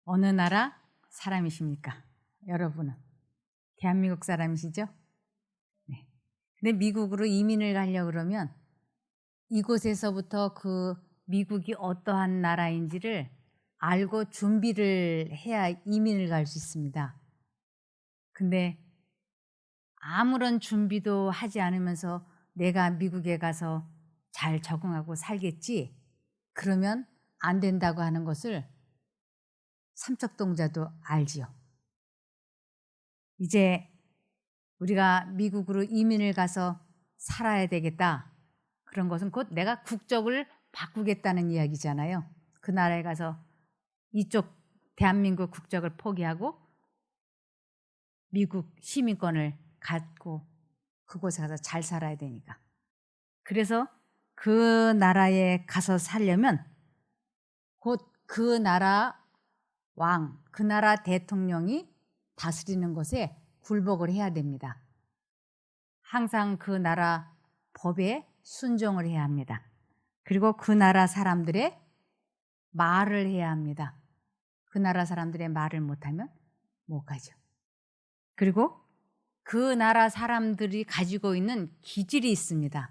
어느 나라 사람이십니까? 여러분은 대한민국 사람이시죠? 네. 근데 미국으로 이민을 가려고 그러면 이곳에서부터 그 미국이 어떠한 나라인지를 알고 준비를 해야 이민을 갈 수 있습니다. 근데 아무런 준비도 하지 않으면서 내가 미국에 가서 잘 적응하고 살겠지? 그러면 안 된다고 하는 것을 삼척동자도 알지요. 이제 우리가 미국으로 이민을 가서 살아야 되겠다. 그런 것은 곧 내가 국적을 바꾸겠다는 이야기잖아요. 그 나라에 가서 이쪽 대한민국 국적을 포기하고 미국 시민권을 갖고 그곳에 가서 잘 살아야 되니까. 그래서 그 나라에 가서 살려면 곧 그 나라 왕, 그 나라 대통령이 다스리는 것에 굴복을 해야 됩니다. 항상 그 나라 법에 순종을 해야 합니다. 그리고 그 나라 사람들의 말을 해야 합니다. 그 나라 사람들의 말을 못하면 못 가죠. 그리고 그 나라 사람들이 가지고 있는 기질이 있습니다.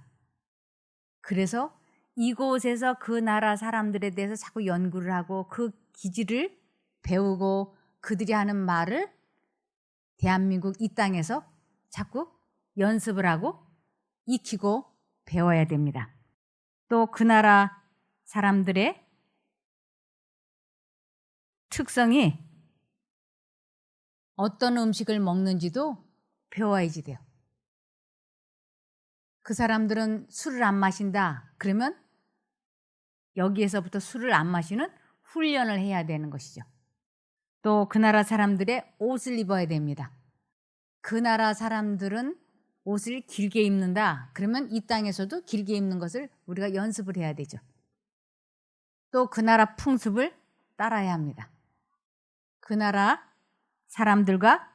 그래서 이곳에서 그 나라 사람들에 대해서 자꾸 연구를 하고 그 기질을 배우고 그들이 하는 말을 대한민국 이 땅에서 자꾸 연습을 하고 익히고 배워야 됩니다. 또 그 나라 사람들의 특성이 어떤 음식을 먹는지도 배워야지 돼요. 그 사람들은 술을 안 마신다. 그러면 여기에서부터 술을 안 마시는 훈련을 해야 되는 것이죠. 또 그 나라 사람들의 옷을 입어야 됩니다. 그 나라 사람들은 옷을 길게 입는다. 그러면 이 땅에서도 길게 입는 것을 우리가 연습을 해야 되죠. 또 그 나라 풍습을 따라야 합니다. 그 나라 사람들과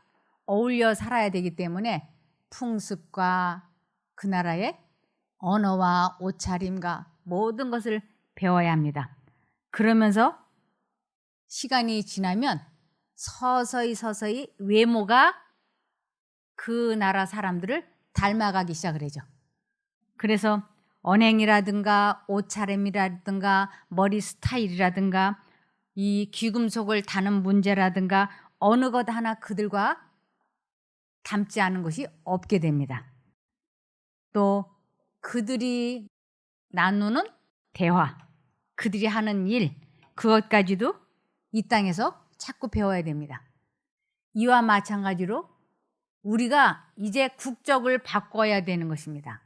어울려 살아야 되기 때문에 풍습과 그 나라의 언어와 옷차림과 모든 것을 배워야 합니다. 그러면서 시간이 지나면 서서히 외모가 그 나라 사람들을 닮아가기 시작을 하죠. 그래서 언행이라든가 옷차림이라든가 머리 스타일이라든가 이 귀금속을 다는 문제라든가 어느 것 하나 그들과 닮지 않은 것이 없게 됩니다. 또 그들이 나누는 대화, 그들이 하는 일, 그것까지도 이 땅에서 자꾸 배워야 됩니다. 이와 마찬가지로 우리가 이제 국적을 바꿔야 되는 것입니다.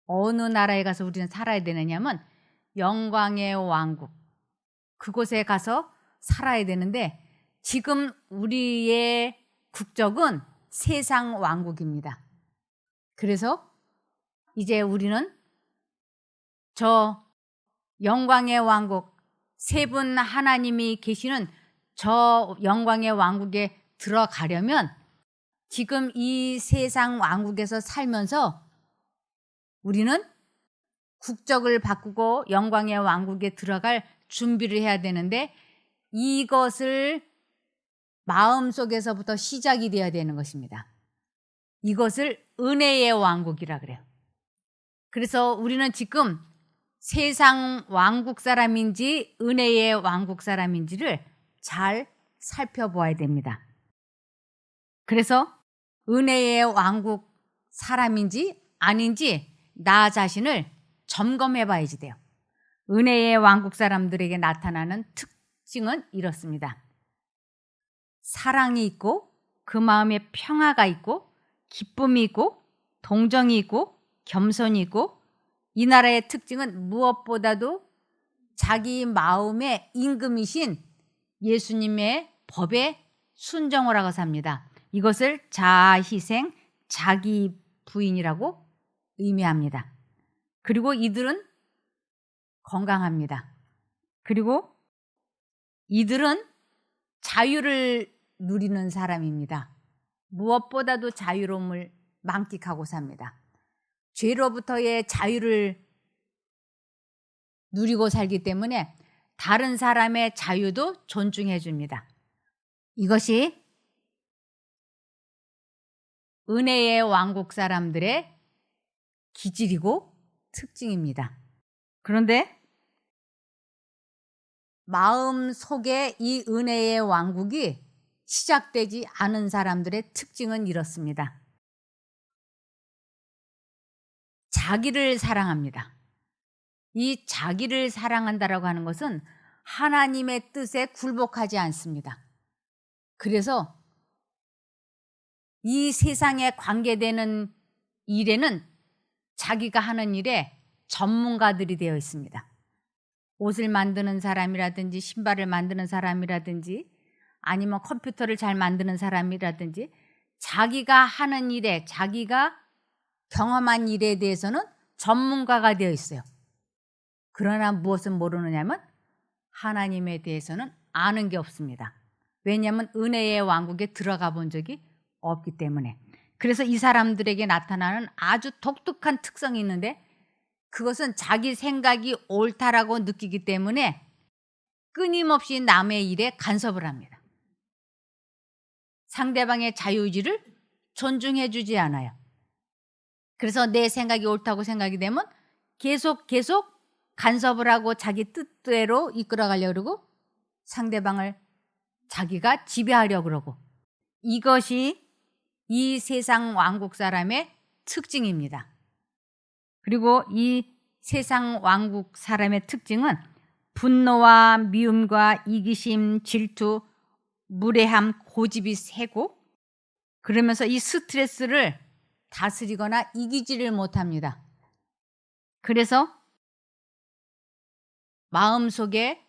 어느 나라에 가서 우리는 살아야 되느냐면 영광의 왕국, 그곳에 가서 살아야 되는데 지금 우리의 국적은 세상 왕국입니다. 그래서 이제 우리는 저 영광의 왕국, 세 분 하나님이 계시는 저 영광의 왕국에 들어가려면 지금 이 세상 왕국에서 살면서 우리는 국적을 바꾸고 영광의 왕국에 들어갈 준비를 해야 되는데 이것을 마음속에서부터 시작이 되어야 되는 것입니다. 이것을 은혜의 왕국이라 그래요. 그래서 우리는 지금 세상 왕국 사람인지 은혜의 왕국 사람인지를 잘 살펴보아야 됩니다. 그래서 은혜의 왕국 사람인지 아닌지 나 자신을 점검해 봐야지 돼요. 은혜의 왕국 사람들에게 나타나는 특징은 이렇습니다. 사랑이 있고 그 마음에 평화가 있고 기쁨이 있고 동정이 있고 겸손이 있고 이 나라의 특징은 무엇보다도 자기 마음의 임금이신 예수님의 법에 순종을 하고 삽니다. 이것을 자아희생, 자기 부인이라고 의미합니다. 그리고 이들은 건강합니다. 그리고 이들은 자유를 누리는 사람입니다. 무엇보다도 자유로움을 만끽하고 삽니다. 죄로부터의 자유를 누리고 살기 때문에 다른 사람의 자유도 존중해 줍니다. 이것이 은혜의 왕국 사람들의 기질이고 특징입니다. 그런데 마음 속에 이 은혜의 왕국이 시작되지 않은 사람들의 특징은 이렇습니다. 자기를 사랑합니다. 이 자기를 사랑한다라고 하는 것은 하나님의 뜻에 굴복하지 않습니다. 그래서 이 세상에 관계되는 일에는 자기가 하는 일에 전문가들이 되어 있습니다. 옷을 만드는 사람이라든지 신발을 만드는 사람이라든지 아니면 컴퓨터를 잘 만드는 사람이라든지 자기가 하는 일에 자기가 경험한 일에 대해서는 전문가가 되어 있어요. 그러나 무엇은 모르느냐면 하나님에 대해서는 아는 게 없습니다. 왜냐하면 은혜의 왕국에 들어가 본 적이 없기 때문에. 그래서 이 사람들에게 나타나는 아주 독특한 특성이 있는데 그것은 자기 생각이 옳다라고 느끼기 때문에 끊임없이 남의 일에 간섭을 합니다. 상대방의 자유의지를 존중해 주지 않아요. 그래서 내 생각이 옳다고 생각이 되면 계속 간섭을 하고 자기 뜻대로 이끌어가려고 그러고 상대방을 자기가 지배하려고 그러고 이것이 이 세상 왕국 사람의 특징입니다. 그리고 이 세상 왕국 사람의 특징은 분노와 미움과 이기심, 질투, 무례함, 고집이 세고 그러면서 이 스트레스를 다스리거나 이기지를 못합니다. 그래서 마음속에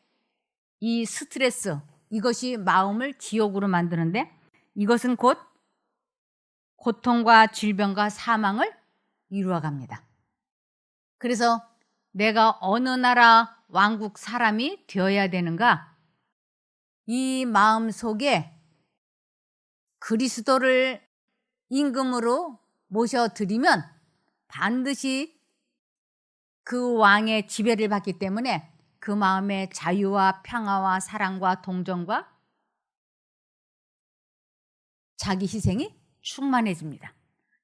이 스트레스, 이것이 마음을 지옥으로 만드는데 이것은 곧 고통과 질병과 사망을 이루어갑니다. 그래서 내가 어느 나라 왕국 사람이 되어야 되는가? 이 마음속에 그리스도를 임금으로 모셔드리면 반드시 그 왕의 지배를 받기 때문에 그 마음에 자유와 평화와 사랑과 동정과 자기 희생이 충만해집니다.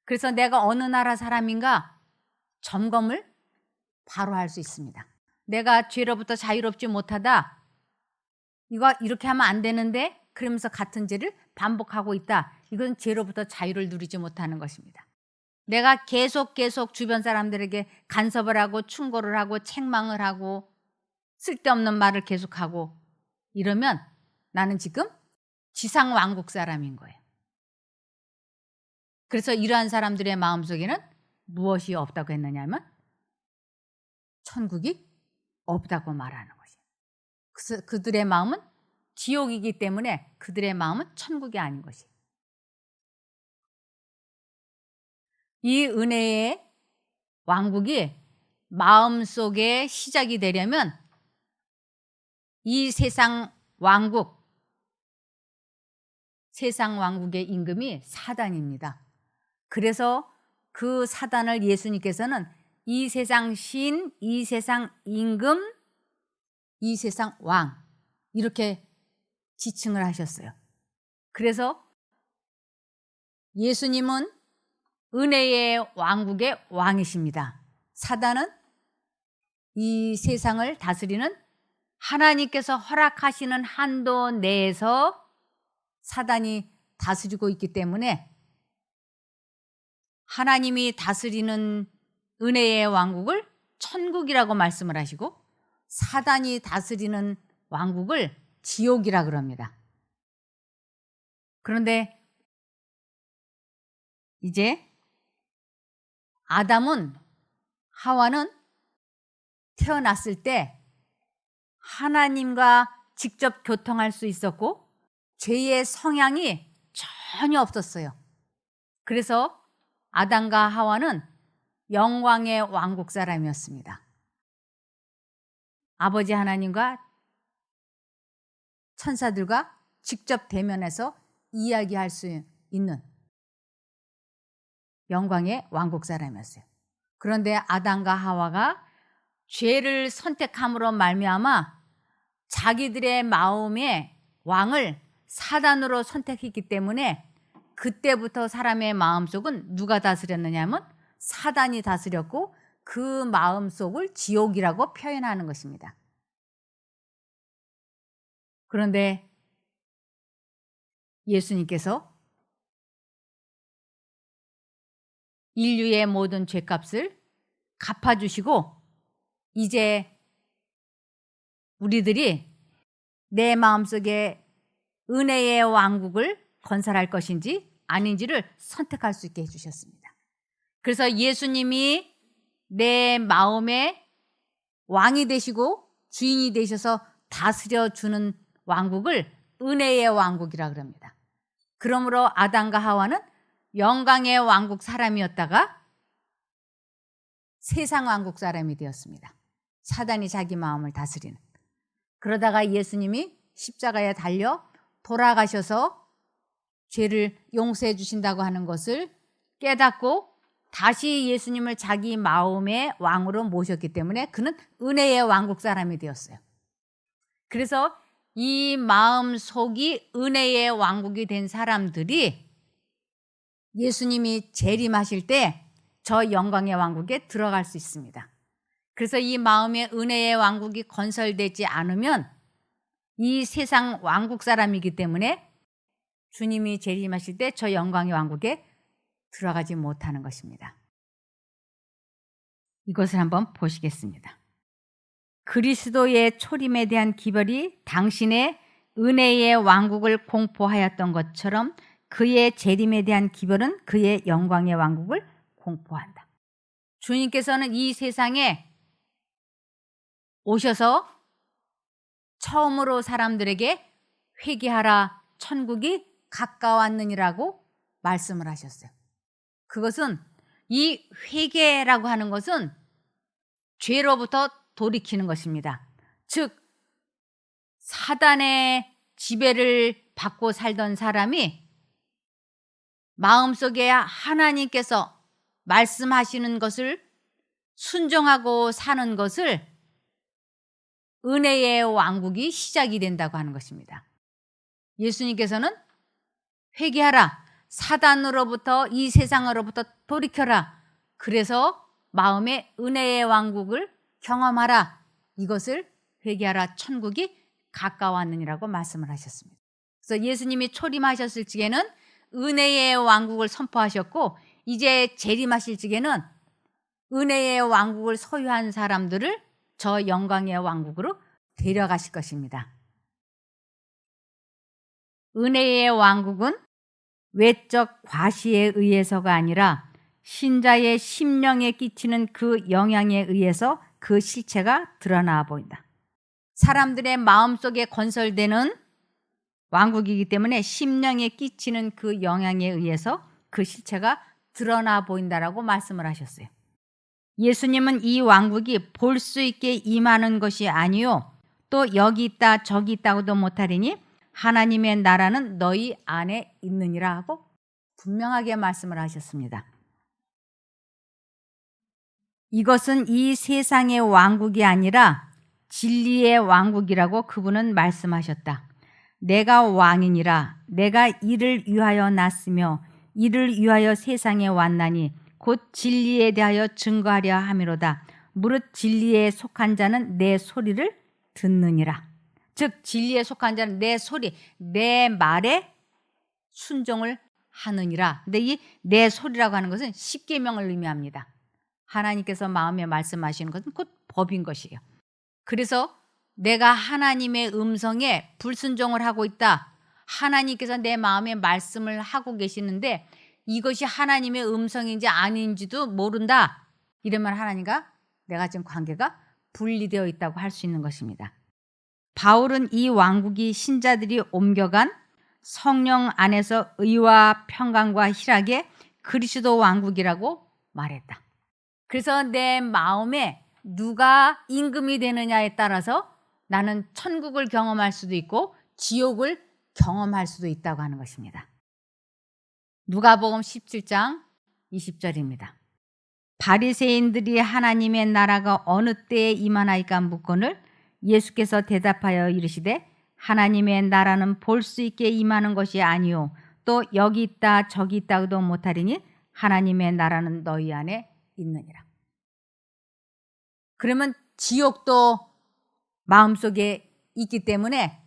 그래서 내가 어느 나라 사람인가 점검을 바로 할 수 있습니다. 내가 죄로부터 자유롭지 못하다. 이거 이렇게 하면 안 되는데 그러면서 같은 죄를 반복하고 있다. 이건 죄로부터 자유를 누리지 못하는 것입니다. 내가 계속 주변 사람들에게 간섭을 하고 충고를 하고 책망을 하고 쓸데없는 말을 계속하고 이러면 나는 지금 지상 왕국 사람인 거예요. 그래서 이러한 사람들의 마음속에는 무엇이 없다고 했느냐면 천국이 없다고 말하는 것이에요. 그래서 그들의 마음은 지옥이기 때문에 그들의 마음은 천국이 아닌 것이에요. 이 은혜의 왕국이 마음속에 시작이 되려면 이 세상 왕국의 임금이 사단입니다. 그래서 그 사단을 예수님께서는 이 세상 신, 이 세상 임금, 이 세상 왕 이렇게 지칭을 하셨어요. 그래서 예수님은 은혜의 왕국의 왕이십니다. 사단은 이 세상을 다스리는 하나님께서 허락하시는 한도 내에서 사단이 다스리고 있기 때문에 하나님이 다스리는 은혜의 왕국을 천국이라고 말씀을 하시고 사단이 다스리는 왕국을 지옥이라 그럽니다. 그런데 이제 아담은 하와는 태어났을 때 하나님과 직접 교통할 수 있었고 죄의 성향이 전혀 없었어요. 그래서 아담과 하와는 영광의 왕국 사람이었습니다. 아버지 하나님과 천사들과 직접 대면해서 이야기할 수 있는 영광의 왕국 사람이었어요. 그런데 아담과 하와가 죄를 선택함으로 말미암아 자기들의 마음의 왕을 사단으로 선택했기 때문에 그때부터 사람의 마음속은 누가 다스렸느냐 하면 사단이 다스렸고 그 마음속을 지옥이라고 표현하는 것입니다. 그런데 예수님께서 인류의 모든 죄값을 갚아주시고 이제 우리들이 내 마음속에 은혜의 왕국을 건설할 것인지 아닌지를 선택할 수 있게 해주셨습니다. 그래서 예수님이 내 마음의 왕이 되시고 주인이 되셔서 다스려주는 왕국을 은혜의 왕국이라 그럽니다. 그러므로 아담과 하와는 영광의 왕국 사람이었다가 세상 왕국 사람이 되었습니다. 사단이 자기 마음을 다스리는. 그러다가 예수님이 십자가에 달려 돌아가셔서 죄를 용서해 주신다고 하는 것을 깨닫고 다시 예수님을 자기 마음의 왕으로 모셨기 때문에 그는 은혜의 왕국 사람이 되었어요. 그래서 이 마음속이 은혜의 왕국이 된 사람들이 예수님이 재림하실 때 저 영광의 왕국에 들어갈 수 있습니다. 그래서 이 마음의 은혜의 왕국이 건설되지 않으면 이 세상 왕국 사람이기 때문에 주님이 재림하실 때 저 영광의 왕국에 들어가지 못하는 것입니다. 이것을 한번 보시겠습니다. 그리스도의 초림에 대한 기별이 당신의 은혜의 왕국을 공포하였던 것처럼 그의 재림에 대한 기별은 그의 영광의 왕국을 공포한다. 주님께서는 이 세상에 오셔서 처음으로 사람들에게 회개하라 천국이 가까웠느니라고 말씀을 하셨어요. 그것은 이 회개라고 하는 것은 죄로부터 돌이키는 것입니다. 즉 사단의 지배를 받고 살던 사람이 마음속에 하나님께서 말씀하시는 것을 순종하고 사는 것을 은혜의 왕국이 시작이 된다고 하는 것입니다. 예수님께서는 회개하라, 사단으로부터 이 세상으로부터 돌이켜라, 그래서 마음의 은혜의 왕국을 경험하라, 이것을 회개하라 천국이 가까웠느니라고 말씀을 하셨습니다. 그래서 예수님이 초림하셨을 적에는 은혜의 왕국을 선포하셨고 이제 재림하실 적에는 은혜의 왕국을 소유한 사람들을 저 영광의 왕국으로 데려가실 것입니다. 은혜의 왕국은 외적 과시에 의해서가 아니라 신자의 심령에 끼치는 그 영향에 의해서 그 실체가 드러나 보인다. 사람들의 마음속에 건설되는 왕국이기 때문에 심령에 끼치는 그 영향에 의해서 그 실체가 드러나 보인다라고 말씀을 하셨어요. 예수님은 이 왕국이 볼 수 있게 임하는 것이 아니요 또 여기 있다 저기 있다고도 못하리니 하나님의 나라는 너희 안에 있느니라 하고 분명하게 말씀을 하셨습니다. 이것은 이 세상의 왕국이 아니라 진리의 왕국이라고 그분은 말씀하셨다. 내가 왕이니라. 내가 이를 위하여 났으며 이를 위하여 세상에 왔나니 곧 진리에 대하여 증거하려 함이로다. 무릇 진리에 속한 자는 내 소리를 듣느니라. 즉 진리에 속한 자는 내 소리, 내 말에 순종을 하느니라. 근데 이 내 소리라고 하는 것은 십계명을 의미합니다. 하나님께서 마음에 말씀하시는 것은 곧 법인 것이에요. 그래서 내가 하나님의 음성에 불순종을 하고 있다. 하나님께서 내 마음에 말씀을 하고 계시는데 이것이 하나님의 음성인지 아닌지도 모른다. 이러면 하나님과 내가 지금 관계가 분리되어 있다고 할 수 있는 것입니다. 바울은 이 왕국이 신자들이 옮겨간 성령 안에서 의와 평강과 희락의 그리스도 왕국이라고 말했다. 그래서 내 마음에 누가 임금이 되느냐에 따라서 나는 천국을 경험할 수도 있고 지옥을 경험할 수도 있다고 하는 것입니다. 누가복음 17장 20절입니다. 바리새인들이 하나님의 나라가 어느 때에 임하나이까 묻거늘 예수께서 대답하여 이르시되 하나님의 나라는 볼 수 있게 임하는 것이 아니요 또 여기 있다 저기 있다도 못하리니 하나님의 나라는 너희 안에 있느니라. 그러면 지옥도 마음속에 있기 때문에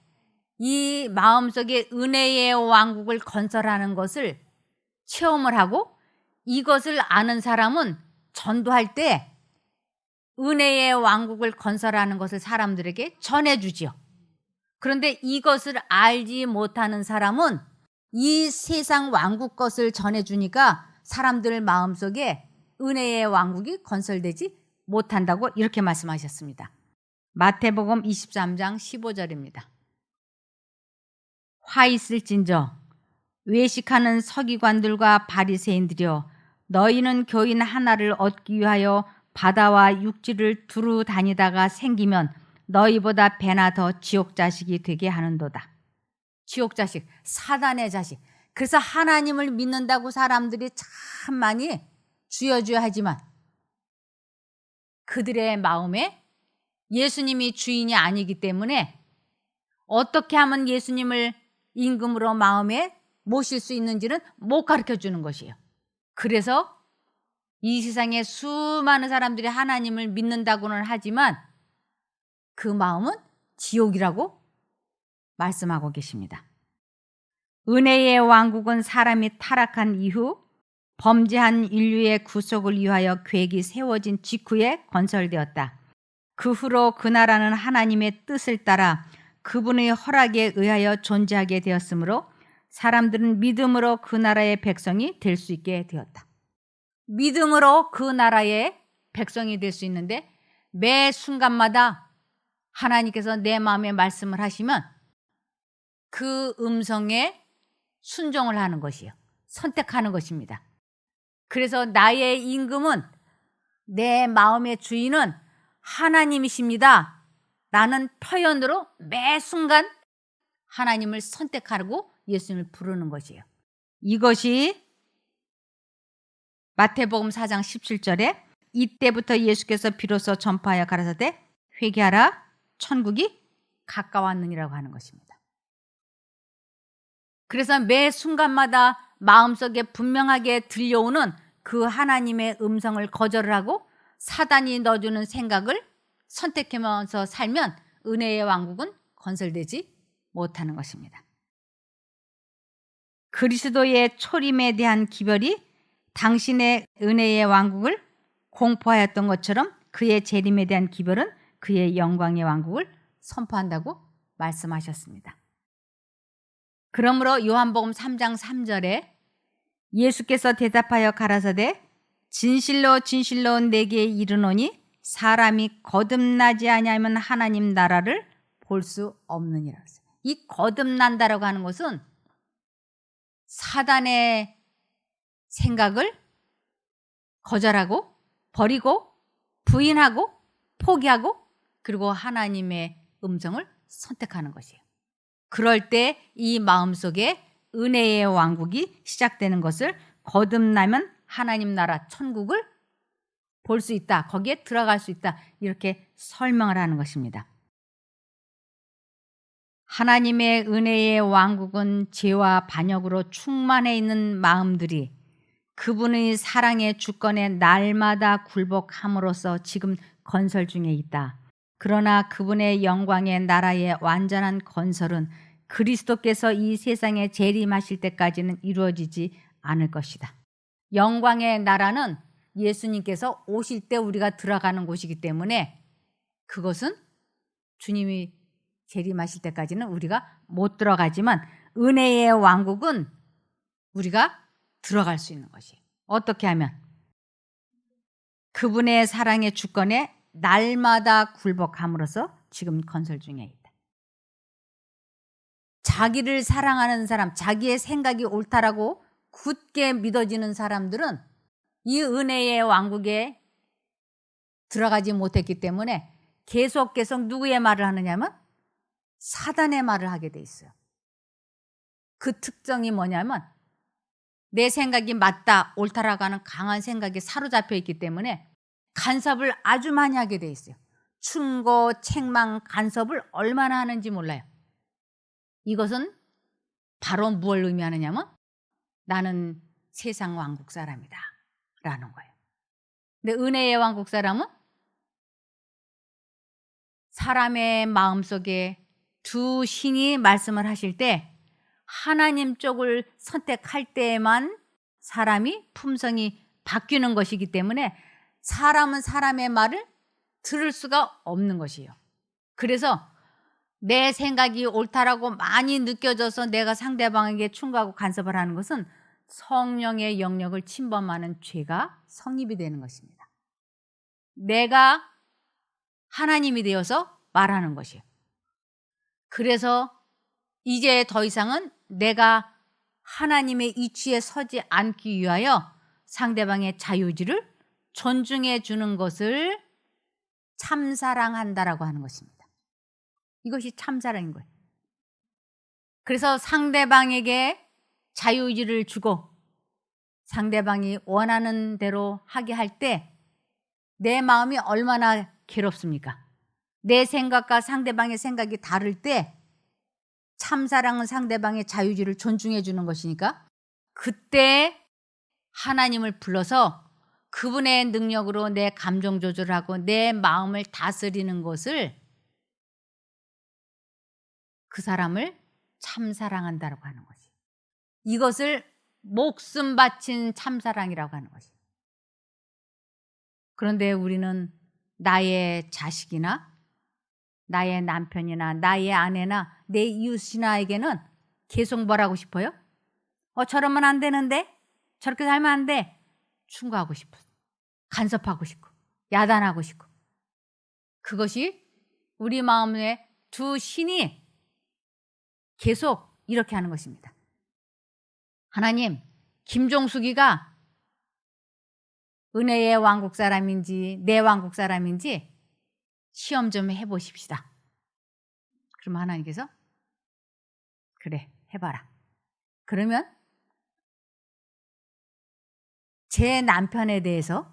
이 마음속에 은혜의 왕국을 건설하는 것을 체험을 하고 이것을 아는 사람은 전도할 때 은혜의 왕국을 건설하는 것을 사람들에게 전해주지요. 그런데 이것을 알지 못하는 사람은 이 세상 왕국 것을 전해주니까 사람들 마음속에 은혜의 왕국이 건설되지 못한다고 이렇게 말씀하셨습니다. 마태복음 23장 15절입니다. 화 있을진저 외식하는 서기관들과 바리새인들이여 너희는 교인 하나를 얻기 위하여 바다와 육지를 두루 다니다가 생기면 너희보다 배나 더 지옥 자식이 되게 하는도다. 지옥 자식, 사단의 자식. 그래서 하나님을 믿는다고 사람들이 참 많이 주여주여 하지만 그들의 마음에 예수님이 주인이 아니기 때문에 어떻게 하면 예수님을 임금으로 마음에 모실 수 있는지는 못 가르쳐 주는 것이에요. 그래서 이 세상에 수많은 사람들이 하나님을 믿는다고는 하지만 그 마음은 지옥이라고 말씀하고 계십니다. 은혜의 왕국은 사람이 타락한 이후 범죄한 인류의 구속을 위하여 계획이 세워진 직후에 건설되었다. 그 후로 그 나라는 하나님의 뜻을 따라 그분의 허락에 의하여 존재하게 되었으므로 사람들은 믿음으로 그 나라의 백성이 될 수 있게 되었다. 믿음으로 그 나라의 백성이 될 수 있는데 매 순간마다 하나님께서 내 마음에 말씀을 하시면 그 음성에 순종을 하는 것이요. 선택하는 것입니다. 그래서 나의 임금은 내 마음의 주인은 하나님이십니다. 라는 표현으로 매 순간 하나님을 선택하고 예수님을 부르는 것이에요. 이것이 마태복음 4장 17절에 이때부터 예수께서 비로소 전파하여 가라사대 회개하라 천국이 가까웠느니라고 하는 것입니다. 그래서 매 순간마다 마음속에 분명하게 들려오는 그 하나님의 음성을 거절을 하고 사단이 넣어주는 생각을 선택하면서 살면 은혜의 왕국은 건설되지 못하는 것입니다. 그리스도의 초림에 대한 기별이 당신의 은혜의 왕국을 공포하였던 것처럼 그의 재림에 대한 기별은 그의 영광의 왕국을 선포한다고 말씀하셨습니다. 그러므로 요한복음 3장 3절에 예수께서 대답하여 가라사대 진실로 진실로 내게 이르노니 사람이 거듭나지 아니하면 하나님 나라를 볼 수 없느니라. 이 거듭난다라고 하는 것은 사단의 생각을 거절하고 버리고 부인하고 포기하고 그리고 하나님의 음성을 선택하는 것이에요. 그럴 때 이 마음속에 은혜의 왕국이 시작되는 것을 거듭나면 하나님 나라 천국을 볼 수 있다. 거기에 들어갈 수 있다. 이렇게 설명을 하는 것입니다. 하나님의 은혜의 왕국은 죄와 반역으로 충만해 있는 마음들이 그분의 사랑의 주권에 날마다 굴복함으로써 지금 건설 중에 있다. 그러나 그분의 영광의 나라의 완전한 건설은 그리스도께서 이 세상에 재림하실 때까지는 이루어지지 않을 것이다. 영광의 나라는 예수님께서 오실 때 우리가 들어가는 곳이기 때문에 그것은 주님이 재림하실 때까지는 우리가 못 들어가지만 은혜의 왕국은 우리가 들어갈 수 있는 것이에요. 어떻게 하면? 그분의 사랑의 주권에 날마다 굴복함으로써 지금 건설 중에 있다. 자기를 사랑하는 사람, 자기의 생각이 옳다라고 굳게 믿어지는 사람들은 이 은혜의 왕국에 들어가지 못했기 때문에 계속 누구의 말을 하느냐면 사단의 말을 하게 돼 있어요. 그 특성이 뭐냐면 내 생각이 맞다, 옳다라고 하는 강한 생각에 사로잡혀 있기 때문에 간섭을 아주 많이 하게 돼 있어요. 충고, 책망, 간섭을 얼마나 하는지 몰라요. 이것은 바로 무엇을 의미하느냐면 나는 세상 왕국 사람이다 라는 거예요. 근데 은혜의 왕국 사람은 사람의 마음속에 두 신이 말씀을 하실 때 하나님 쪽을 선택할 때에만 사람이 품성이 바뀌는 것이기 때문에 사람은 사람의 말을 들을 수가 없는 것이에요. 그래서 내 생각이 옳다라고 많이 느껴져서 내가 상대방에게 충고하고 간섭을 하는 것은 성령의 영역을 침범하는 죄가 성립이 되는 것입니다. 내가 하나님이 되어서 말하는 것이에요. 그래서 이제 더 이상은 내가 하나님의 이치에 서지 않기 위하여 상대방의 자유의지를 존중해 주는 것을 참사랑한다라고 하는 것입니다. 이것이 참사랑인 거예요. 그래서 상대방에게 자유의지를 주고 상대방이 원하는 대로 하게 할 때 내 마음이 얼마나 괴롭습니까? 내 생각과 상대방의 생각이 다를 때 참사랑은 상대방의 자유의지를 존중해 주는 것이니까 그때 하나님을 불러서 그분의 능력으로 내 감정 조절하고 내 마음을 다스리는 것을 그 사람을 참사랑한다라고 하는 것이. 이것을 목숨 바친 참사랑이라고 하는 것이. 그런데 우리는 나의 자식이나 나의 남편이나 나의 아내나 내 이웃이나에게는 계속 뭐라고 싶어요? 저러면 안 되는데? 저렇게 살면 안 돼. 충고하고 싶어. 간섭하고 싶고 야단하고 싶고. 그것이 우리 마음의 두 신이 계속 이렇게 하는 것입니다. 하나님, 김종숙이가 은혜의 왕국 사람인지 내 왕국 사람인지 시험 좀 해보십시다. 그러면 하나님께서 그래, 해봐라. 그러면 제 남편에 대해서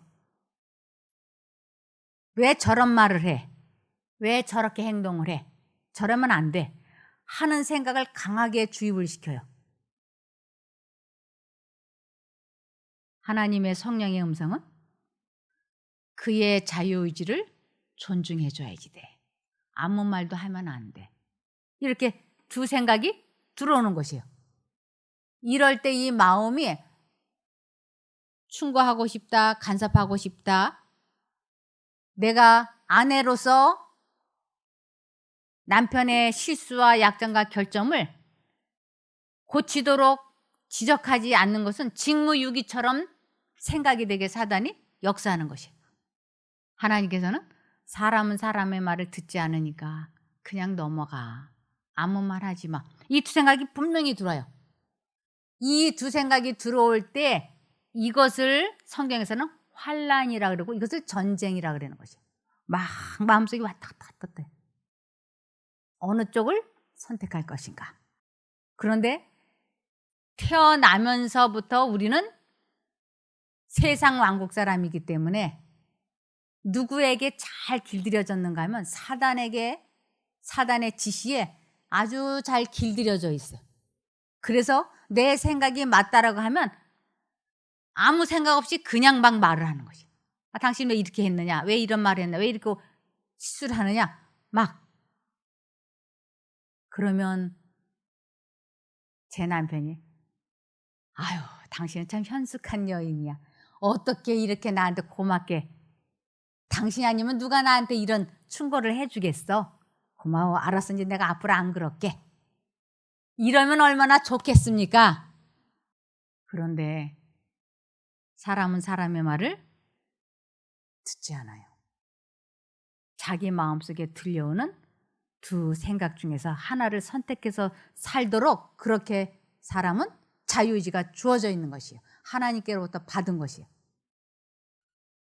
왜 저런 말을 해? 왜 저렇게 행동을 해? 저러면 안 돼. 하는 생각을 강하게 주입을 시켜요. 하나님의 성령의 음성은 그의 자유의지를 존중해 줘야지 돼. 아무 말도 하면 안 돼. 이렇게 두 생각이 들어오는 것이에요. 이럴 때 이 마음이 충고하고 싶다, 간섭하고 싶다. 내가 아내로서 남편의 실수와 약점과 결점을 고치도록 지적하지 않는 것은 직무유기처럼 생각이 되게 사단이 역사하는 것이에요. 하나님께서는 사람은 사람의 말을 듣지 않으니까 그냥 넘어가. 아무 말 하지 마. 이 두 생각이 분명히 들어요. 이 두 생각이 들어올 때 이것을 성경에서는 환난이라 그러고 이것을 전쟁이라 그러는 것이에요. 막 마음속이 왔다 갔다 해. 어느 쪽을 선택할 것인가. 그런데 태어나면서부터 우리는 세상 왕국 사람이기 때문에 누구에게 잘 길들여졌는가 하면 사단의 지시에 아주 잘 길들여져 있어요. 그래서 내 생각이 맞다라고 하면 아무 생각 없이 그냥 막 말을 하는 것이. 당신 왜 이렇게 했느냐? 왜 이런 말을 했느냐? 왜 이렇게 실수를 하느냐? 막. 그러면 제 남편이 아유, 당신은 참 현숙한 여인이야. 어떻게 이렇게 나한테 고맙게. 당신이 아니면 누가 나한테 이런 충고를 해주겠어. 고마워. 알았어. 이제 내가 앞으로 안 그럴게. 이러면 얼마나 좋겠습니까? 그런데 사람은 사람의 말을 듣지 않아요. 자기 마음속에 들려오는 두 생각 중에서 하나를 선택해서 살도록 그렇게 사람은 자유의지가 주어져 있는 것이에요. 하나님께로부터 받은 것이에요.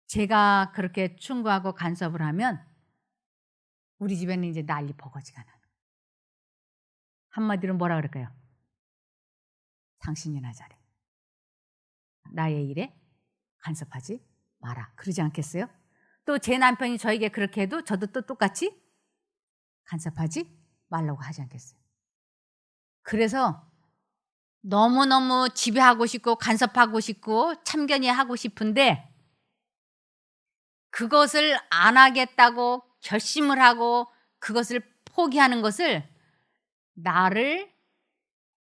제가 그렇게 충고하고 간섭을 하면 우리 집에는 이제 난리 버거지가 나요. 한마디로 뭐라 그럴까요? 당신이나 잘해. 나의 일에 간섭하지 마라. 그러지 않겠어요? 또 제 남편이 저에게 그렇게 해도 저도 또 똑같이 간섭하지 말라고 하지 않겠어요? 그래서 너무너무 지배하고 싶고 간섭하고 싶고 참견이 하고 싶은데 그것을 안 하겠다고 결심을 하고 그것을 포기하는 것을 나를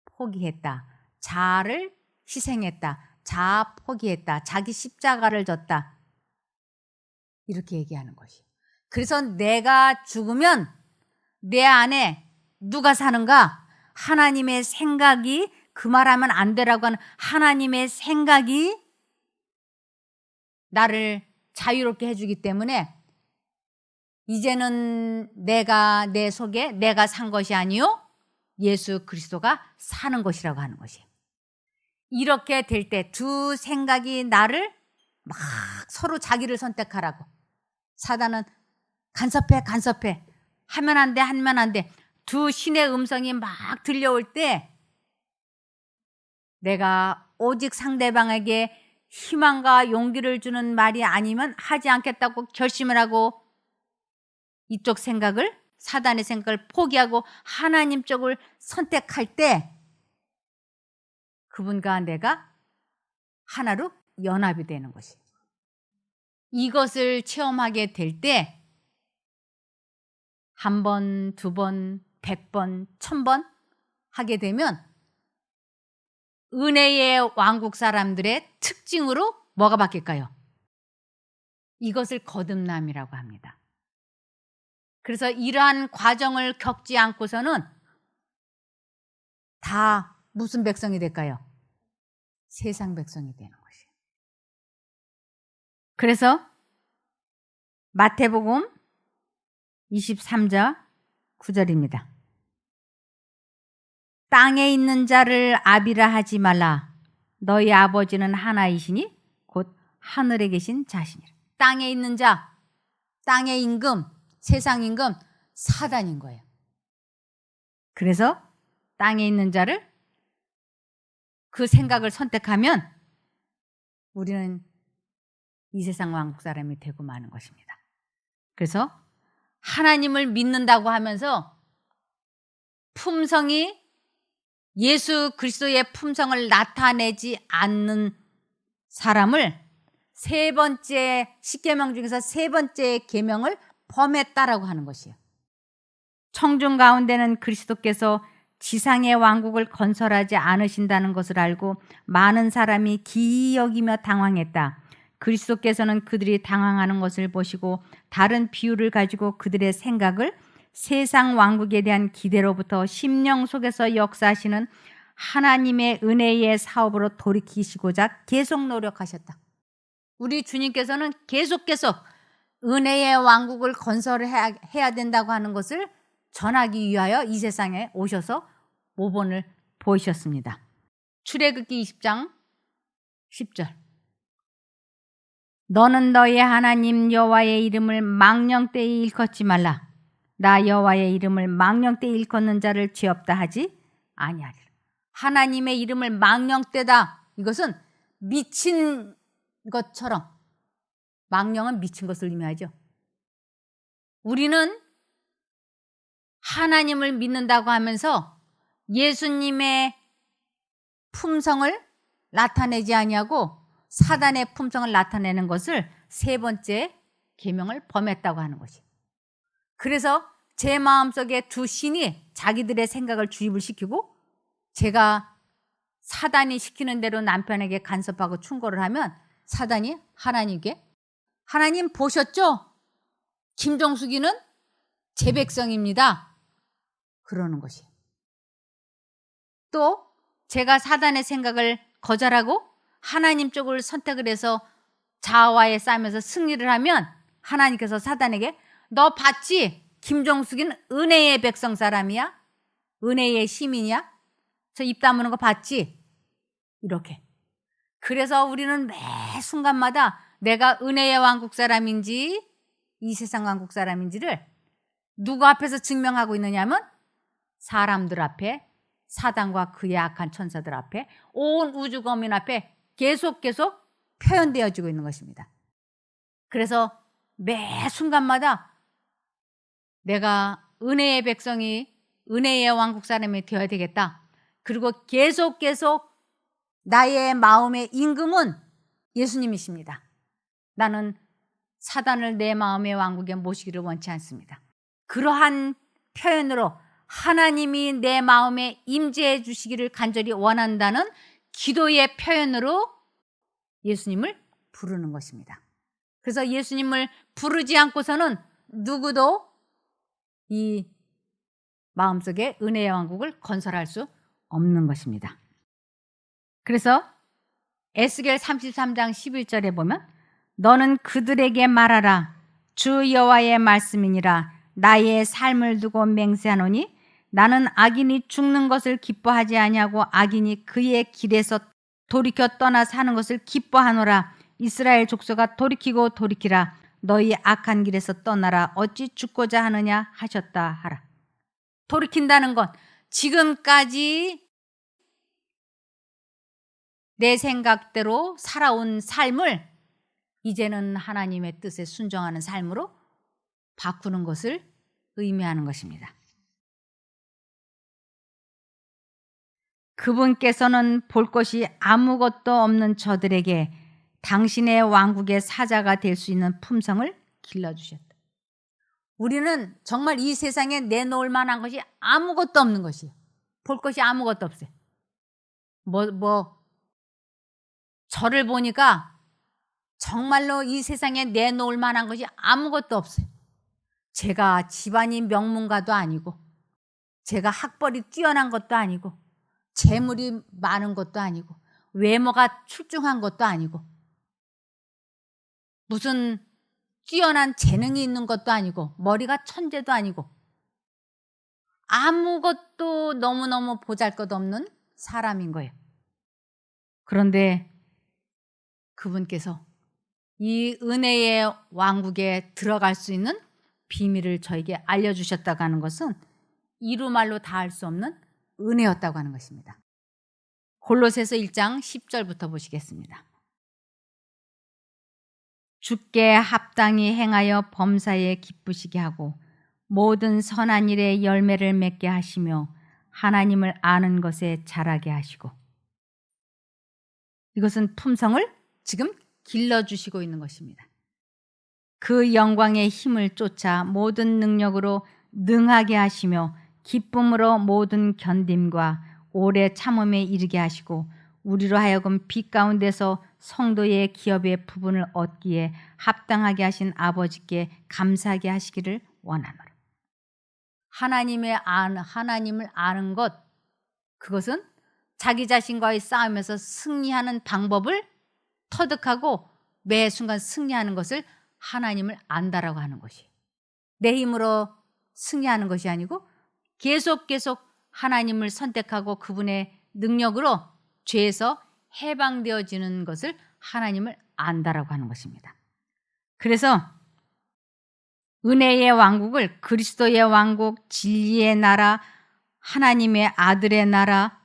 포기했다. 자아를 희생했다. 자아 포기했다. 자기 십자가를 졌다. 이렇게 얘기하는 것이에요. 그래서 내가 죽으면 내 안에 누가 사는가? 하나님의 생각이, 그 말하면 안 되라고 하는 하나님의 생각이 나를 자유롭게 해주기 때문에 이제는 내가 내 속에 내가 산 것이 아니요 예수 그리스도가 사는 것이라고 하는 것이에요. 이렇게 될 때 두 생각이 나를 막 서로 자기를 선택하라고, 사단은 간섭해 하면 안 돼 하면 안 돼, 두 신의 음성이 막 들려올 때 내가 오직 상대방에게 희망과 용기를 주는 말이 아니면 하지 않겠다고 결심을 하고 이쪽 생각을, 사단의 생각을 포기하고 하나님 쪽을 선택할 때 그분과 내가 하나로 연합이 되는 것이에요. 이것을 체험하게 될 때 한 번, 두 번, 100번, 1000번 하게 되면 은혜의 왕국 사람들의 특징으로 뭐가 바뀔까요? 이것을 거듭남이라고 합니다. 그래서 이러한 과정을 겪지 않고서는 다 무슨 백성이 될까요? 세상 백성이 되는 것이에요. 그래서 마태복음 23장 9절입니다. 땅에 있는 자를 아비라 하지 말라. 너희 아버지는 하나이시니 곧 하늘에 계신 자시니라. 땅에 있는 자, 땅의 임금, 세상 임금, 사단인 거예요. 그래서 땅에 있는 자를, 그 생각을 선택하면 우리는 이 세상 왕국 사람이 되고 마는 것입니다. 그래서 하나님을 믿는다고 하면서 품성이 예수 그리스도의 품성을 나타내지 않는 사람을 세 번째 십계명 중에서 세 번째 계명을 범했다라고 하는 것이에요. 청중 가운데는 그리스도께서 지상의 왕국을 건설하지 않으신다는 것을 알고 많은 사람이 기이 여기며 당황했다. 그리스도께서는 그들이 당황하는 것을 보시고 다른 비유를 가지고 그들의 생각을 세상 왕국에 대한 기대로부터 심령 속에서 역사하시는 하나님의 은혜의 사업으로 돌이키시고자 계속 노력하셨다. 우리 주님께서는 계속 은혜의 왕국을 건설해야 된다고 하는 것을 전하기 위하여 이 세상에 오셔서 모본을 보이셨습니다. 출애굽기 20장 10절. 너는 너의 하나님 여호와의 이름을 망령되이 일컫지 말라. 나 여호와의 이름을 망령되이 일컫는 자를 죄 없다 하지 아니하리라. 하나님의 이름을 망령되다, 이것은 미친 것처럼, 망령은 미친 것을 의미하죠. 우리는 하나님을 믿는다고 하면서 예수님의 품성을 나타내지 아니하고 사단의 품성을 나타내는 것을 세 번째 계명을 범했다고 하는 것이. 그래서 제 마음속에 두 신이 자기들의 생각을 주입을 시키고 제가 사단이 시키는 대로 남편에게 간섭하고 충고를 하면 사단이 하나님께, 하나님 보셨죠? 김종숙이는 제 백성입니다. 그러는 것이. 또 제가 사단의 생각을 거절하고 하나님 쪽을 선택을 해서 자아와의 싸움에서 승리를 하면 하나님께서 사단에게 너 봤지? 김종숙이는 은혜의 백성 사람이야? 은혜의 시민이야? 저 입 다무는 거 봤지? 이렇게. 그래서 우리는 매 순간마다 내가 은혜의 왕국 사람인지 이 세상 왕국 사람인지를 누구 앞에서 증명하고 있느냐면 사람들 앞에, 사단과 그의 악한 천사들 앞에, 온 우주 거민 앞에 계속 표현되어지고 있는 것입니다. 그래서 매 순간마다 내가 은혜의 백성이, 은혜의 왕국 사람이 되어야 되겠다. 그리고 계속 나의 마음의 임금은 예수님이십니다. 나는 사단을 내 마음의 왕국에 모시기를 원치 않습니다. 그러한 표현으로 하나님이 내 마음에 임재해 주시기를 간절히 원한다는 기도의 표현으로 예수님을 부르는 것입니다. 그래서 예수님을 부르지 않고서는 누구도 이 마음속에 은혜의 왕국을 건설할 수 없는 것입니다. 그래서 에스겔 33장 11절에 보면 너는 그들에게 말하라. 주 여호와의 말씀이니라. 나의 삶을 두고 맹세하노니 나는 악인이 죽는 것을 기뻐하지 아니하고 악인이 그의 길에서 돌이켜 떠나 사는 것을 기뻐하노라. 이스라엘 족속아 돌이키고 돌이키라. 너희 악한 길에서 떠나라. 어찌 죽고자 하느냐 하셨다 하라. 돌이킨다는 건 지금까지 내 생각대로 살아온 삶을 이제는 하나님의 뜻에 순종하는 삶으로 바꾸는 것을 의미하는 것입니다. 그분께서는 볼 것이 아무것도 없는 저들에게 당신의 왕국의 사자가 될 수 있는 품성을 길러주셨다. 우리는 정말 이 세상에 내놓을 만한 것이 아무것도 없는 것이에요. 볼 것이 아무것도 없어요. 저를 보니까 정말로 이 세상에 내놓을 만한 것이 아무것도 없어요. 제가 집안이 명문가도 아니고, 제가 학벌이 뛰어난 것도 아니고, 재물이 많은 것도 아니고, 외모가 출중한 것도 아니고, 무슨 뛰어난 재능이 있는 것도 아니고, 머리가 천재도 아니고, 아무것도 너무너무 보잘것없는 사람인 거예요. 그런데 그분께서 이 은혜의 왕국에 들어갈 수 있는 비밀을 저에게 알려주셨다고 하는 것은 이루말로 다할 수 없는 은혜였다고 하는 것입니다. 골로새서 1장 10절부터 보시겠습니다. 주께 합당히 행하여 범사에 기쁘시게 하고 모든 선한 일에 열매를 맺게 하시며 하나님을 아는 것에 자라게 하시고, 이것은 품성을 지금 길러주시고 있는 것입니다. 그 영광의 힘을 쫓아 모든 능력으로 능하게 하시며 기쁨으로 모든 견딤과 오래 참음에 이르게 하시고 우리로 하여금 빛 가운데서 성도의 기업의 부분을 얻기에 합당하게 하신 아버지께 감사하게 하시기를 원하노라. 하나님을 아는 것, 그것은 자기 자신과의 싸움에서 승리하는 방법을 터득하고 매 순간 승리하는 것을 하나님을 안다라고 하는 것이에요. 내 힘으로 승리하는 것이 아니고 계속 하나님을 선택하고 그분의 능력으로 죄에서 해방되어지는 것을 하나님을 안다라고 하는 것입니다. 그래서 은혜의 왕국을 그리스도의 왕국, 진리의 나라, 하나님의 아들의 나라,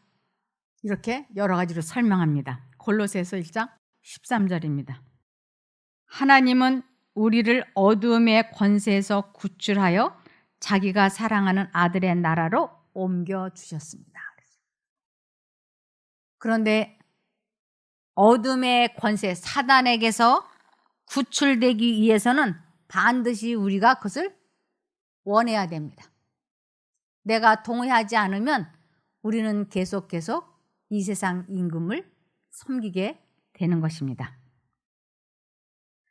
이렇게 여러 가지로 설명합니다. 골로새서 1장 13절입니다. 하나님은 우리를 어두움의 권세에서 구출하여 자기가 사랑하는 아들의 나라로 옮겨주셨습니다. 그런데 어둠의 권세, 사단에게서 구출되기 위해서는 반드시 우리가 그것을 원해야 됩니다. 내가 동의하지 않으면 우리는 계속 이 세상 임금을 섬기게 되는 것입니다.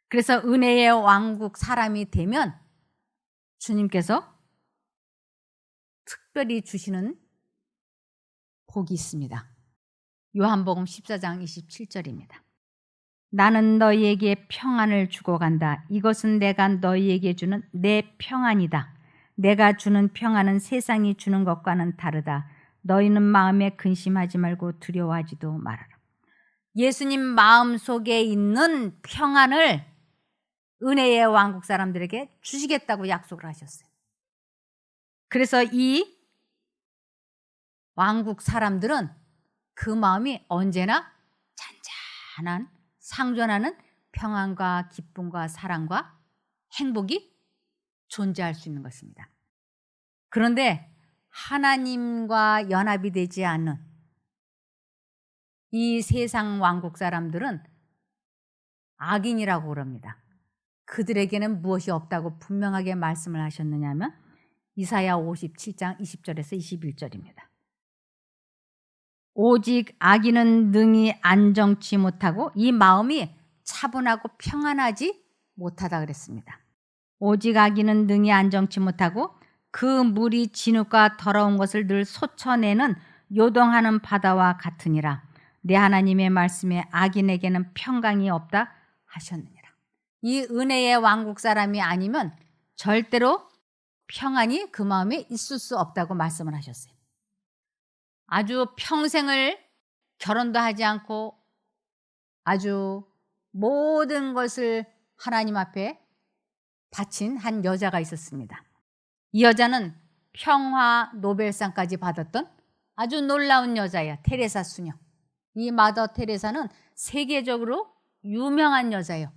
그래서 은혜의 왕국 사람이 되면 주님께서 특별히 주시는 복이 있습니다. 요한복음 14장 27절입니다. 나는 너희에게 평안을 주고 간다. 이것은 내가 너희에게 주는 내 평안이다. 내가 주는 평안은 세상이 주는 것과는 다르다. 너희는 마음에 근심하지 말고 두려워하지도 말아라. 예수님 마음속에 있는 평안을 은혜의 왕국 사람들에게 주시겠다고 약속을 하셨어요. 그래서 이 왕국 사람들은 그 마음이 언제나 잔잔한 상존하는 평안과 기쁨과 사랑과 행복이 존재할 수 있는 것입니다. 그런데 하나님과 연합이 되지 않는, 이 세상 왕국 사람들은 악인이라고 그럽니다. 그들에게는 무엇이 없다고 분명하게 말씀을 하셨느냐면 이사야 57장 20절에서 21절입니다. 오직 악인은 능히 안정치 못하고 이 마음이 차분하고 평안하지 못하다 그랬습니다. 오직 악인은 능히 안정치 못하고 그 물이 진흙과 더러운 것을 늘 솟쳐내는 요동하는 바다와 같으니라. 내 하나님의 말씀에 악인에게는 평강이 없다 하셨느니라. 이 은혜의 왕국 사람이 아니면 절대로 평안이 그 마음에 있을 수 없다고 말씀을 하셨어요. 아주 평생을 결혼도 하지 않고 아주 모든 것을 하나님 앞에 바친 한 여자가 있었습니다. 이 여자는 평화 노벨상까지 받았던 아주 놀라운 여자예요. 테레사 수녀. 이 마더 테레사는 세계적으로 유명한 여자예요.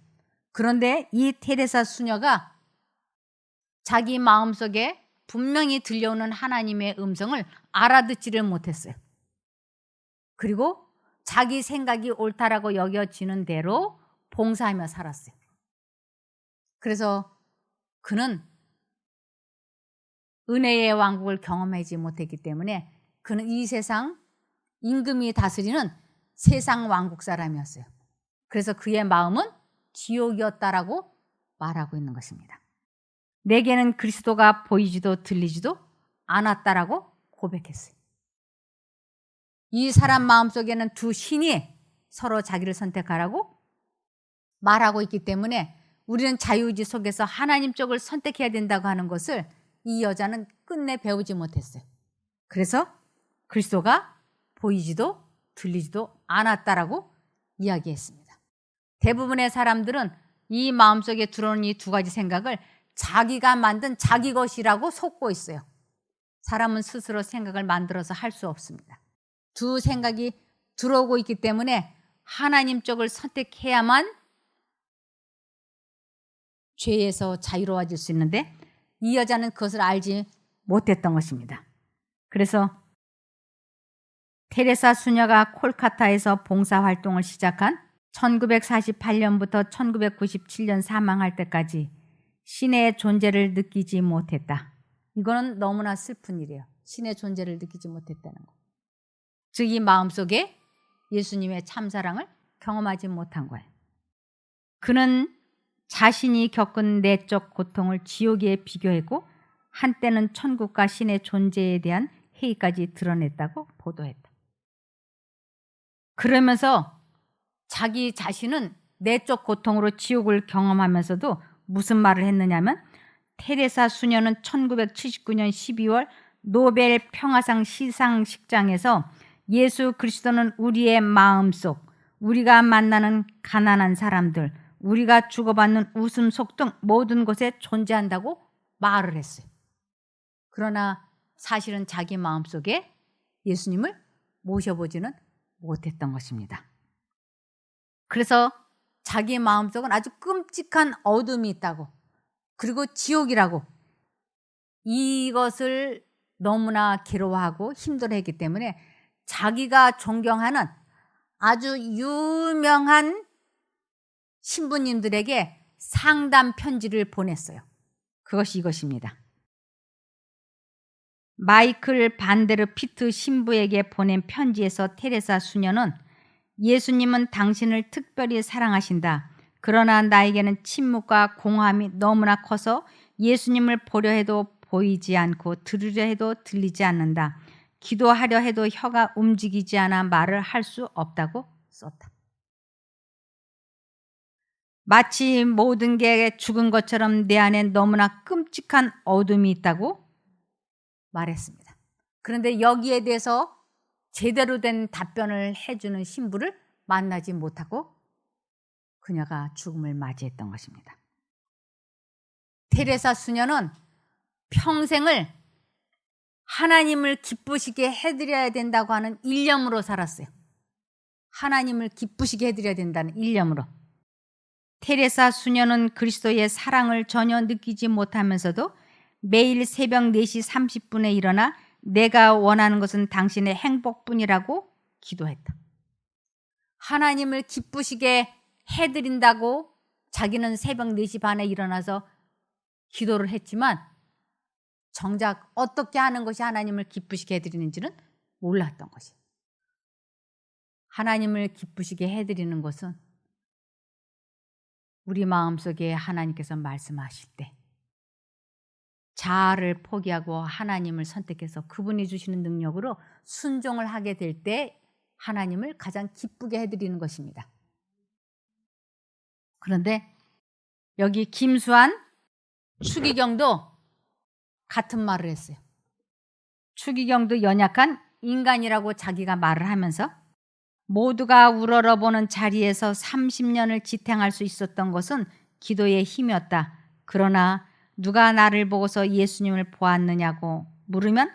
그런데 이 테레사 수녀가 자기 마음속에 분명히 들려오는 하나님의 음성을 알아듣지를 못했어요. 그리고 자기 생각이 옳다라고 여겨지는 대로 봉사하며 살았어요. 그래서 그는 은혜의 왕국을 경험하지 못했기 때문에 그는 이 세상 임금이 다스리는 세상 왕국 사람이었어요. 그래서 그의 마음은 지옥이었다라고 말하고 있는 것입니다. 내게는 그리스도가 보이지도 들리지도 않았다라고 고백했어요. 이 사람 마음속에는 두 신이 서로 자기를 선택하라고 말하고 있기 때문에 우리는 자유의지 속에서 하나님 쪽을 선택해야 된다고 하는 것을 이 여자는 끝내 배우지 못했어요. 그래서 그리스도가 보이지도 들리지도 않았다라고 이야기했습니다. 대부분의 사람들은 이 마음속에 들어오는 이 두 가지 생각을 자기가 만든 자기 것이라고 속고 있어요. 사람은 스스로 생각을 만들어서 할 수 없습니다. 두 생각이 들어오고 있기 때문에 하나님 쪽을 선택해야만 죄에서 자유로워질 수 있는데 이 여자는 그것을 알지 못했던 것입니다. 그래서 테레사 수녀가 콜카타에서 봉사활동을 시작한 1948년부터 1997년 사망할 때까지 신의 존재를 느끼지 못했다. 이거는 너무나 슬픈 일이에요. 신의 존재를 느끼지 못했다는 거. 즉 이 마음속에 예수님의 참사랑을 경험하지 못한 거예요. 그는 자신이 겪은 내적 고통을 지옥에 비교했고 한때는 천국과 신의 존재에 대한 회의까지 드러냈다고 보도했다. 그러면서 자기 자신은 내적 고통으로 지옥을 경험하면서도 무슨 말을 했느냐면 테레사 수녀는 1979년 12월 노벨 평화상 시상식장에서 예수 그리스도는 우리의 마음속, 우리가 만나는 가난한 사람들, 우리가 주고받는 웃음속 등 모든 곳에 존재한다고 말을 했어요. 그러나 사실은 자기 마음속에 예수님을 모셔보지는 못했던 것입니다. 그래서 자기 마음속은 아주 끔찍한 어둠이 있다고, 그리고 지옥이라고, 이것을 너무나 괴로워하고 힘들어했기 때문에 자기가 존경하는 아주 유명한 신부님들에게 상담 편지를 보냈어요. 그것이 이것입니다. 마이클 반데르 피트 신부에게 보낸 편지에서 테레사 수녀는 예수님은 당신을 특별히 사랑하신다. 그러나 나에게는 침묵과 공허함이 너무나 커서 예수님을 보려 해도 보이지 않고 들으려 해도 들리지 않는다. 기도하려 해도 혀가 움직이지 않아 말을 할 수 없다고 썼다. 마치 모든 게 죽은 것처럼 내 안에 너무나 끔찍한 어둠이 있다고 말했습니다. 그런데 여기에 대해서 제대로 된 답변을 해주는 신부를 만나지 못하고 그녀가 죽음을 맞이했던 것입니다. 테레사 수녀는 평생을 하나님을 기쁘시게 해드려야 된다고 하는 일념으로 살았어요. 하나님을 기쁘시게 해드려야 된다는 일념으로. 테레사 수녀는 그리스도의 사랑을 전혀 느끼지 못하면서도 매일 새벽 4시 30분에 일어나 내가 원하는 것은 당신의 행복뿐이라고 기도했다. 하나님을 기쁘시게 해드린다고 자기는 새벽 4시 반에 일어나서 기도를 했지만 정작 어떻게 하는 것이 하나님을 기쁘시게 해드리는지는 몰랐던 것이에요. 하나님을 기쁘시게 해드리는 것은 우리 마음속에 하나님께서 말씀하실 때 자아를 포기하고 하나님을 선택해서 그분이 주시는 능력으로 순종을 하게 될 때 하나님을 가장 기쁘게 해드리는 것입니다. 그런데 여기 김수환, 추기경도 같은 말을 했어요. 추기경도 연약한 인간이라고 자기가 말을 하면서 모두가 우러러보는 자리에서 30년을 지탱할 수 있었던 것은 기도의 힘이었다. 그러나 누가 나를 보고서 예수님을 보았느냐고 물으면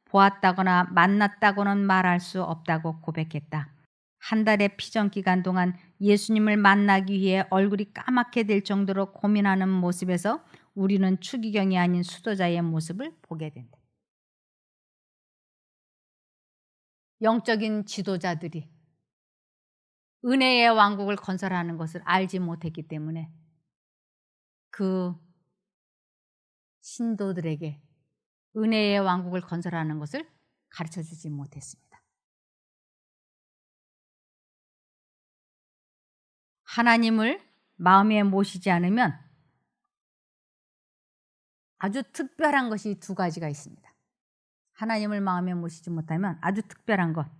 보았다거나 만났다고는 말할 수 없다고 고백했다. 한 달의 피정 기간 동안 예수님을 만나기 위해 얼굴이 까맣게 될 정도로 고민하는 모습에서 우리는 추기경이 아닌 수도자의 모습을 보게 된다. 영적인 지도자들이 은혜의 왕국을 건설하는 것을 알지 못했기 때문에 그 신도들에게 은혜의 왕국을 건설하는 것을 가르쳐주지 못했습니다. 하나님을 마음에 모시지 않으면 아주 특별한 것이 2가지가 있습니다. 하나님을 마음에 모시지 못하면 아주 특별한 것,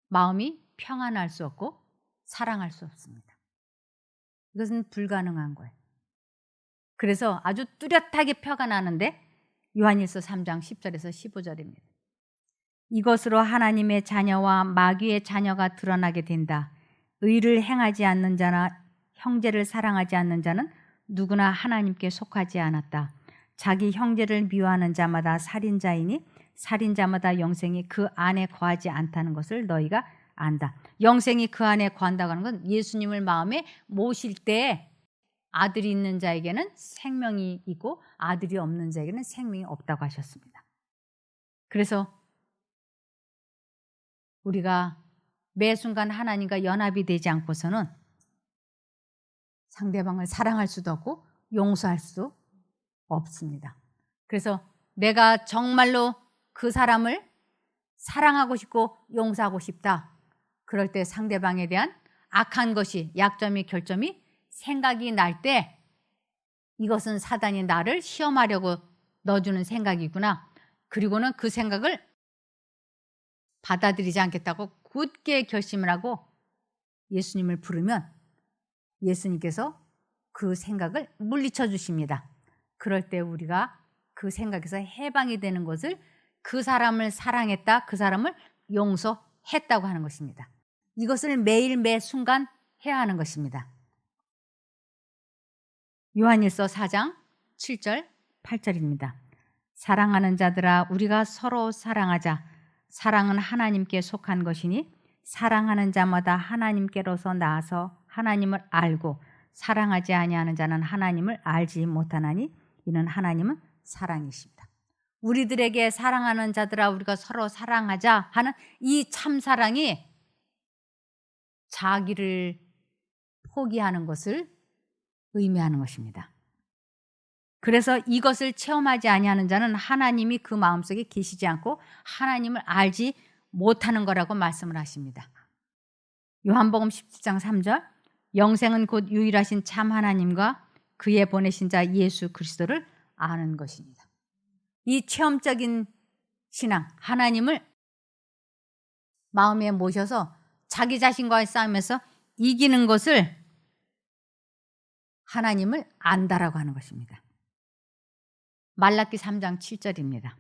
마음이 평안할 수 없고 사랑할 수 없습니다. 이것은 불가능한 거예요. 그래서 아주 뚜렷하게 표가 나는데 요한일서 3장 10절에서 15절입니다. 이것으로 하나님의 자녀와 마귀의 자녀가 드러나게 된다. 의를 행하지 않는 자나 형제를 사랑하지 않는 자는 누구나 하나님께 속하지 않았다. 자기 형제를 미워하는 자마다 살인자이니 살인자마다 영생이 그 안에 거하지 않다는 것을 너희가 안다. 영생이 그 안에 거한다고 하는 건 예수님을 마음에 모실 때 아들이 있는 자에게는 생명이 있고 아들이 없는 자에게는 생명이 없다고 하셨습니다. 그래서 우리가 매 순간 하나님과 연합이 되지 않고서는 상대방을 사랑할 수도 없고 용서할 수도 없습니다. 그래서 내가 정말로 그 사람을 사랑하고 싶고 용서하고 싶다. 그럴 때 상대방에 대한 악한 것이, 약점이, 결점이 생각이 날 때 이것은 사단이 나를 시험하려고 넣어주는 생각이구나. 그리고는 그 생각을 받아들이지 않겠다고 굳게 결심을 하고 예수님을 부르면 예수님께서 그 생각을 물리쳐 주십니다. 그럴 때 우리가 그 생각에서 해방이 되는 것을 그 사람을 사랑했다, 그 사람을 용서했다고 하는 것입니다. 이것을 매일 매 순간 해야 하는 것입니다. 요한일서 4장 7절 8절입니다. 사랑하는 자들아 우리가 서로 사랑하자. 사랑은 하나님께 속한 것이니 사랑하는 자마다 하나님께로서 나아서 하나님을 알고 사랑하지 아니하는 자는 하나님을 알지 못하나니 이는 하나님은 사랑이십니다. 우리들에게 사랑하는 자들아 우리가 서로 사랑하자 하는 이 참사랑이 자기를 포기하는 것을 의미하는 것입니다. 그래서 이것을 체험하지 아니하는 자는 하나님이 그 마음속에 계시지 않고 하나님을 알지 못하는 거라고 말씀을 하십니다. 요한복음 17장 3절 영생은 곧 유일하신 참 하나님과 그의 보내신 자 예수 그리스도를 아는 것입니다. 이 체험적인 신앙, 하나님을 마음에 모셔서 자기 자신과의 싸움에서 이기는 것을 하나님을 안다라고 하는 것입니다. 말라기 3장 7절입니다.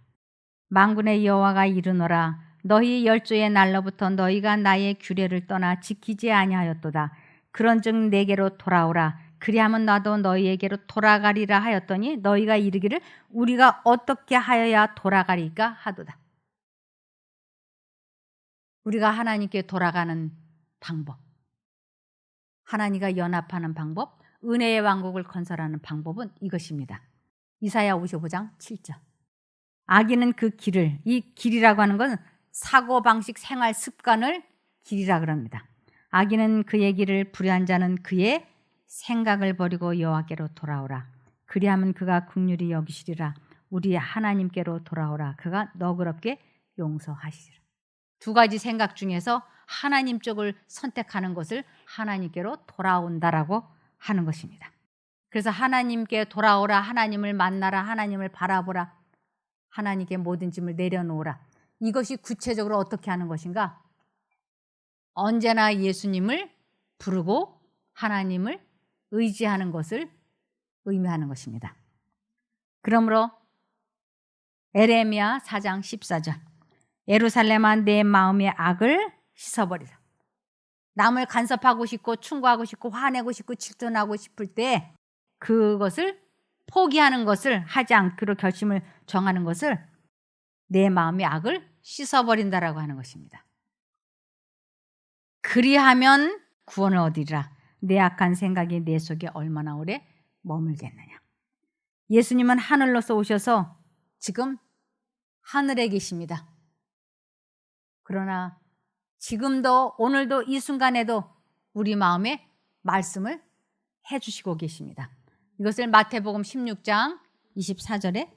만군의 여호와가 이르노라 너희 열조의 날로부터 너희가 나의 규례를 떠나 지키지 아니하였도다. 그런즉 내게로 돌아오라. 그리하면 나도 너희에게로 돌아가리라 하였더니 너희가 이르기를 우리가 어떻게 하여야 돌아가리까 하도다. 우리가 하나님께 돌아가는 방법, 하나님과 연합하는 방법, 은혜의 왕국을 건설하는 방법은 이것입니다. 이사야 55장 7절. 악인은 그 길을, 이 길이라고 하는 건 사고방식 생활 습관을 길이라 그럽니다. 악인은 그의 길을 불의한 자는 그의 생각을 버리고 여호와께로 돌아오라. 그리하면 그가 긍휼히 여기시리라. 우리 하나님께로 돌아오라. 그가 너그럽게 용서하시리라. 두 가지 생각 중에서 하나님 쪽을 선택하는 것을 하나님께로 돌아온다라고 하는 것입니다. 그래서 하나님께 돌아오라, 하나님을 만나라, 하나님을 바라보라, 하나님께 모든 짐을 내려놓으라. 이것이 구체적으로 어떻게 하는 것인가? 언제나 예수님을 부르고 하나님을 의지하는 것을 의미하는 것입니다. 그러므로 에레미야 4장 14절 예루살렘아 내 마음의 악을 씻어버리라. 남을 간섭하고 싶고 충고하고 싶고 화내고 싶고 질투하고 싶을 때 그것을 포기하는 것을 하지 않기로 결심을 정하는 것을 내 마음의 악을 씻어버린다라고 하는 것입니다. 그리하면 구원을 얻으리라. 내 악한 생각이 내 속에 얼마나 오래 머물겠느냐. 예수님은 하늘로서 오셔서 지금 하늘에 계십니다. 그러나 지금도 오늘도 이 순간에도 우리 마음에 말씀을 해주시고 계십니다. 이것을 마태복음 16장 24절에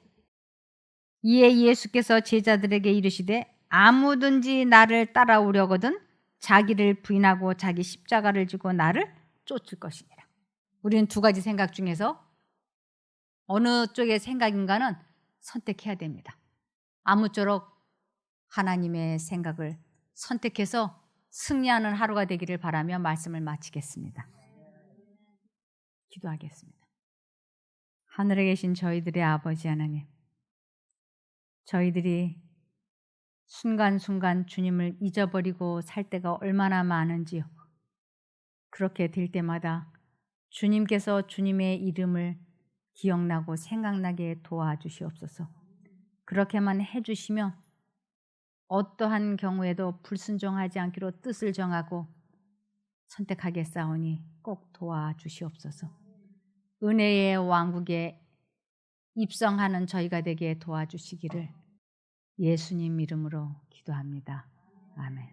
이에 예수께서 제자들에게 이르시되 아무든지 나를 따라오려거든 자기를 부인하고 자기 십자가를 지고 나를 쫓을 것이니라. 우리는 두 가지 생각 중에서 어느 쪽의 생각인가는 선택해야 됩니다. 아무쪼록 하나님의 생각을 선택해서 승리하는 하루가 되기를 바라며 말씀을 마치겠습니다. 기도하겠습니다. 하늘에 계신 저희들의 아버지 하나님, 저희들이 순간순간 주님을 잊어버리고 살 때가 얼마나 많은지요. 그렇게 될 때마다 주님께서 주님의 이름을 기억나고 생각나게 도와주시옵소서. 그렇게만 해주시면 어떠한 경우에도 불순종하지 않기로 뜻을 정하고 선택하겠사오니 꼭 도와주시옵소서. 은혜의 왕국에 입성하는 저희가 되게 도와주시기를 예수님 이름으로 기도합니다. 아멘.